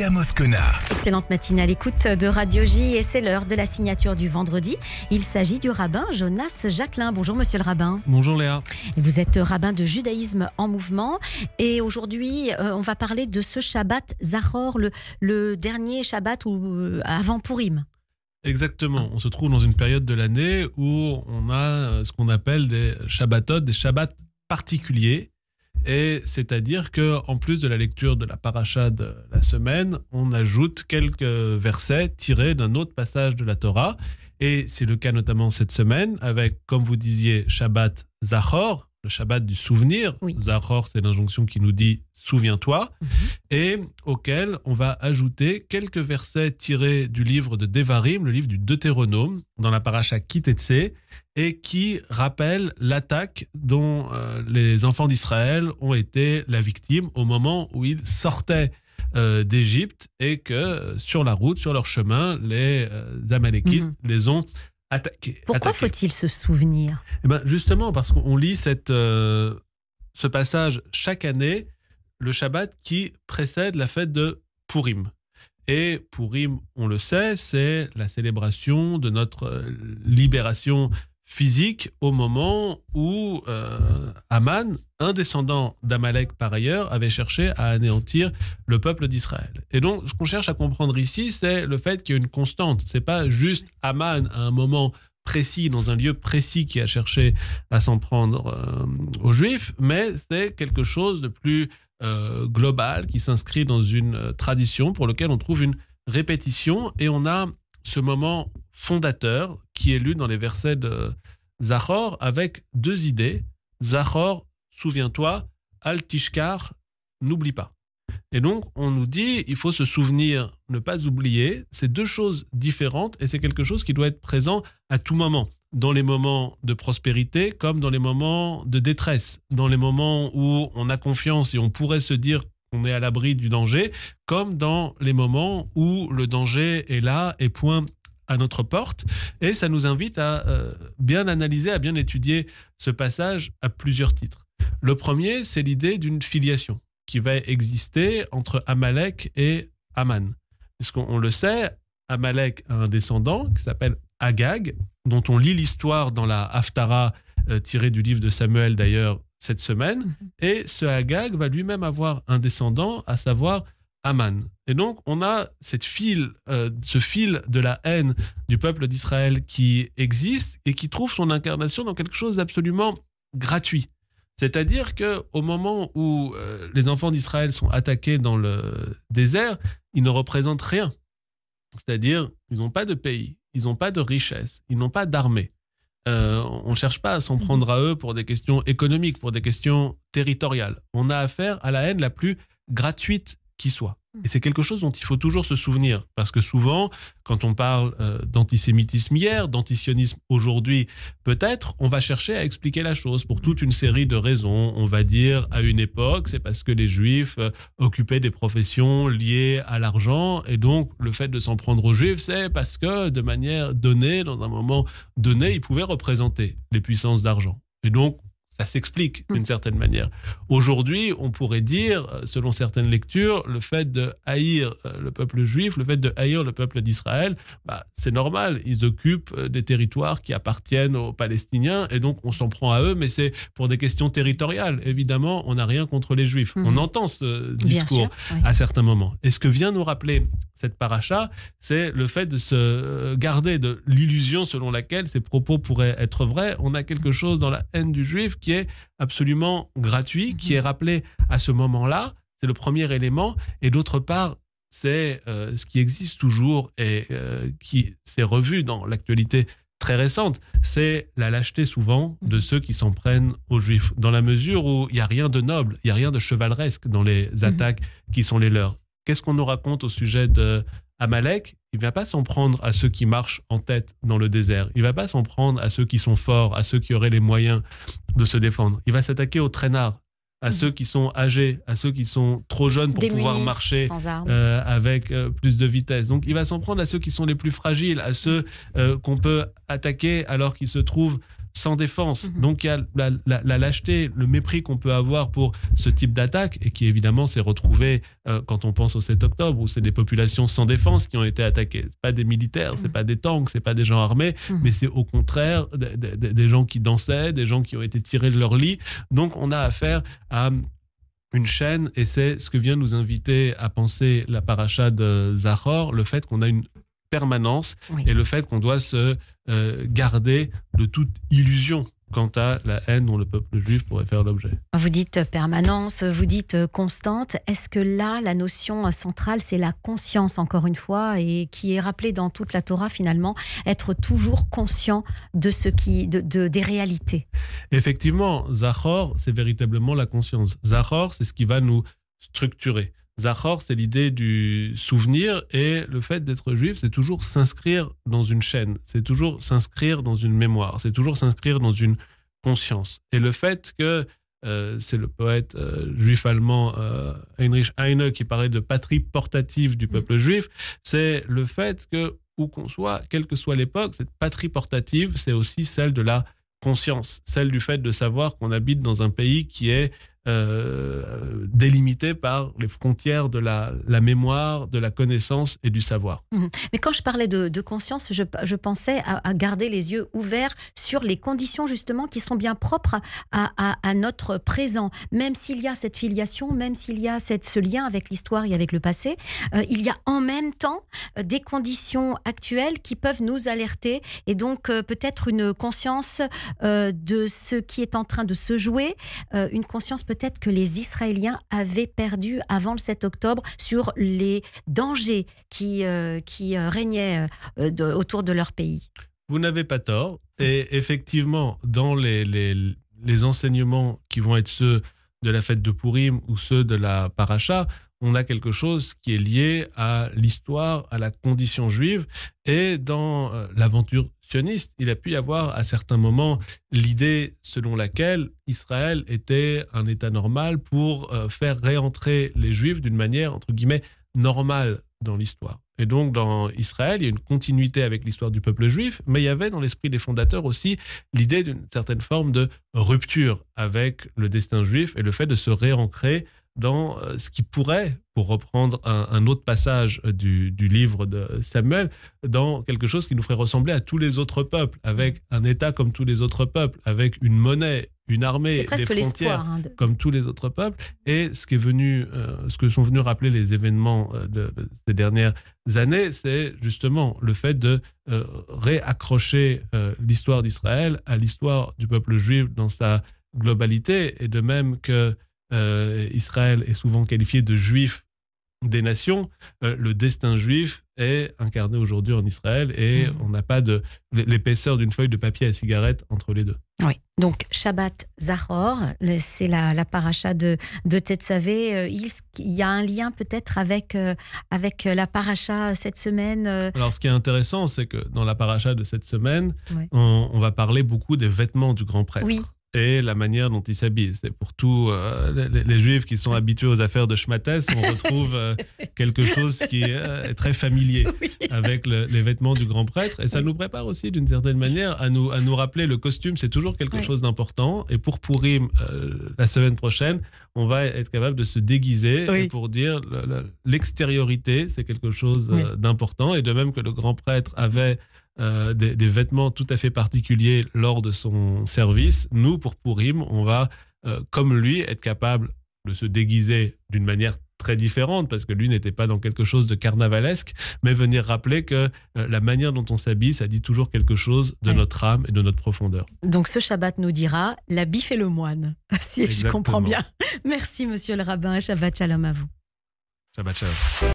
Léa Moscona. Excellente matinée à l'écoute de Radio J et c'est l'heure de la signature du vendredi. Il s'agit du rabbin Jonas Jacquelin. Bonjour monsieur le rabbin. Bonjour Léa. Vous êtes rabbin de judaïsme en mouvement et aujourd'hui on va parler de ce Shabbat Zachor, le dernier Shabbat avant Pourim. Exactement, on se trouve dans une période de l'année où on a ce qu'on appelle des Shabbatot, des Shabbats particuliers. Et c'est-à-dire qu'en plus de la lecture de la paracha de la semaine, on ajoute quelques versets tirés d'un autre passage de la Torah. Et c'est le cas notamment cette semaine avec, comme vous disiez, Shabbat Zachor, le Shabbat du souvenir. Oui. Zachor, c'est l'injonction qui nous dit « souviens-toi » et auquel on va ajouter quelques versets tirés du livre de Devarim, le livre du Deutéronome, dans la paracha Ki Tetsé, et qui rappellent l'attaque dont les enfants d'Israël ont été la victime au moment où ils sortaient d'Égypte et que sur la route, sur leur chemin, les Amalékites les ont attaqués. Pourquoi faut-il se souvenir ? Eh ben justement, parce qu'on lit ce passage chaque année, le Shabbat qui précède la fête de Pourim. Et Pourim, on le sait, c'est la célébration de notre libération physique au moment où Aman, un descendant d'Amalek par ailleurs, avait cherché à anéantir le peuple d'Israël. Et donc, ce qu'on cherche à comprendre ici, c'est le fait qu'il y a une constante. C'est pas juste Aman à un moment précis, dans un lieu précis, qui a cherché à s'en prendre aux Juifs, mais c'est quelque chose de plus global, qui s'inscrit dans une tradition pour laquelle on trouve une répétition, et on a ce moment fondateur qui est lu dans les versets de Zachor avec deux idées. Zachor, souviens-toi, Al Tishkar, n'oublie pas. Et donc, on nous dit, il faut se souvenir, ne pas oublier. C'est deux choses différentes et c'est quelque chose qui doit être présent à tout moment. Dans les moments de prospérité comme dans les moments de détresse. Dans les moments où on a confiance et on pourrait se dire qu'on est à l'abri du danger, comme dans les moments où le danger est là et point à notre porte. Et ça nous invite à bien analyser, à bien étudier ce passage à plusieurs titres. Le premier, c'est l'idée d'une filiation qui va exister entre Amalek et Aman. Puisqu'on le sait, Amalek a un descendant qui s'appelle Agag, dont on lit l'histoire dans la Haftara tirée du livre de Samuel d'ailleurs cette semaine. Et ce Agag va lui-même avoir un descendant, à savoir Aman. Et donc, on a ce fil de la haine du peuple d'Israël qui existe et qui trouve son incarnation dans quelque chose d'absolument gratuit. C'est-à-dire qu'au moment où les enfants d'Israël sont attaqués dans le désert, ils ne représentent rien. C'est-à-dire, ils n'ont pas de pays, ils n'ont pas de richesse, ils n'ont pas d'armée. On ne cherche pas à s'en prendre à eux pour des questions économiques, pour des questions territoriales. On a affaire à la haine la plus gratuite qui soit. Et c'est quelque chose dont il faut toujours se souvenir, parce que souvent, quand on parle d'antisémitisme hier, d'antisionisme aujourd'hui, peut-être, on va chercher à expliquer la chose pour toute une série de raisons. On va dire, à une époque, c'est parce que les Juifs occupaient des professions liées à l'argent, et donc le fait de s'en prendre aux Juifs, c'est parce que, de manière donnée, dans un moment donné, ils pouvaient représenter les puissances d'argent. Et donc, ça s'explique d'une certaine manière. Aujourd'hui, on pourrait dire, selon certaines lectures, le fait de haïr le peuple juif, le fait de haïr le peuple d'Israël, c'est normal. Ils occupent des territoires qui appartiennent aux Palestiniens et donc on s'en prend à eux, mais c'est pour des questions territoriales. Évidemment, on n'a rien contre les Juifs. On entend ce discours à certains moments. Et ce que vient nous rappeler cette paracha, c'est le fait de se garder de l'illusion selon laquelle ces propos pourraient être vrais. On a quelque chose dans la haine du juif qui est absolument gratuit, qui est rappelé à ce moment-là. C'est le premier élément. Et d'autre part, c'est ce qui existe toujours et qui s'est revu dans l'actualité très récente, c'est la lâcheté souvent de ceux qui s'en prennent aux Juifs, dans la mesure où il n'y a rien de noble, il n'y a rien de chevaleresque dans les attaques qui sont les leurs. Qu'est-ce qu'on nous raconte au sujet d'Amalek ? Il ne va pas s'en prendre à ceux qui marchent en tête dans le désert. Il ne va pas s'en prendre à ceux qui sont forts, à ceux qui auraient les moyens de se défendre. Il va s'attaquer aux traînards, à ceux qui sont âgés, à ceux qui sont trop jeunes pour pouvoir marcher avec plus de vitesse. Donc il va s'en prendre à ceux qui sont les plus fragiles, à ceux qu'on peut attaquer alors qu'ils se trouvent sans défense. Donc il y a la lâcheté, le mépris qu'on peut avoir pour ce type d'attaque et qui évidemment s'est retrouvé quand on pense au 7 octobre où c'est des populations sans défense qui ont été attaquées. C'est pas des militaires, c'est pas des tanks, c'est pas des gens armés, mais c'est au contraire des gens qui dansaient, des gens qui ont été tirés de leur lit. Donc on a affaire à une chaîne, et c'est ce que vient nous inviter à penser la paracha de Zachor, le fait qu'on a une permanence et le fait qu'on doit se garder de toute illusion quant à la haine dont le peuple juif pourrait faire l'objet. Vous dites permanence, vous dites constante. Est-ce que là, la notion centrale, c'est la conscience, encore une fois, et qui est rappelée dans toute la Torah, finalement, être toujours conscient de ce des réalités? Effectivement, Zachor, c'est véritablement la conscience. Zachor, c'est ce qui va nous structurer. Zachor, c'est l'idée du souvenir, et le fait d'être juif, c'est toujours s'inscrire dans une chaîne, c'est toujours s'inscrire dans une mémoire, c'est toujours s'inscrire dans une conscience. Et le fait que, c'est le poète juif allemand Heinrich Heine qui parlait de patrie portative du peuple juif, c'est le fait que, où qu'on soit, quelle que soit l'époque, cette patrie portative, c'est aussi celle de la conscience, celle du fait de savoir qu'on habite dans un pays qui est délimité par les frontières de la mémoire, de la connaissance et du savoir. Mais quand je parlais de conscience, je pensais à garder les yeux ouverts sur les conditions justement qui sont bien propres à notre présent. Même s'il y a cette filiation, même s'il y a ce lien avec l'histoire et avec le passé, il y a en même temps des conditions actuelles qui peuvent nous alerter, et donc peut-être une conscience de ce qui est en train de se jouer, une conscience peut-être que les Israéliens avaient perdu avant le 7 octobre sur les dangers qui régnaient autour de leur pays. Vous n'avez pas tort. Et effectivement, dans les enseignements qui vont être ceux de la fête de Purim ou ceux de la paracha, on a quelque chose qui est lié à l'histoire, à la condition juive, et dans l'aventure sioniste, il a pu y avoir à certains moments l'idée selon laquelle Israël était un État normal pour faire réentrer les Juifs d'une manière, entre guillemets, normale dans l'histoire. Et donc, dans Israël, il y a une continuité avec l'histoire du peuple juif, mais il y avait dans l'esprit des fondateurs aussi l'idée d'une certaine forme de rupture avec le destin juif et le fait de se réancrer dans ce qui pourrait, pour reprendre un autre passage du livre de Samuel, dans quelque chose qui nous ferait ressembler à tous les autres peuples, avec un État comme tous les autres peuples, avec une monnaie, une armée, des frontières comme tous les autres peuples. Et ce que sont venus rappeler les événements de ces dernières années, c'est justement le fait de réaccrocher l'histoire d'Israël à l'histoire du peuple juif dans sa globalité, et de même que Israël est souvent qualifié de juif des nations, le destin juif est incarné aujourd'hui en Israël, et on n'a pas l'épaisseur d'une feuille de papier à cigarette entre les deux. Oui, donc Shabbat Zachor, c'est la paracha de Tetzavé. Il y a un lien peut-être avec la paracha cette semaine. Alors ce qui est intéressant, c'est que dans la paracha de cette semaine, on va parler beaucoup des vêtements du grand prêtre. Oui. Et la manière dont ils s'habillent. C'est pour tous les Juifs qui sont habitués aux affaires de Shmates, on retrouve quelque chose qui est très familier avec les vêtements du grand prêtre. Et ça nous prépare aussi d'une certaine manière à nous rappeler le costume, c'est toujours quelque chose d'important. Et pour Purim, la semaine prochaine, on va être capable de se déguiser et pour dire l'extériorité, c'est quelque chose d'important. Et de même que le grand prêtre avait des vêtements tout à fait particuliers lors de son service, nous, pour Purim, on va, comme lui, être capable de se déguiser d'une manière très différente, parce que lui n'était pas dans quelque chose de carnavalesque, mais venir rappeler que la manière dont on s'habille, ça dit toujours quelque chose de notre âme et de notre profondeur. Donc ce Shabbat nous dira, l'habit fait le moine, si je comprends bien. Merci, monsieur le rabbin. Shabbat shalom à vous. Shabbat shalom.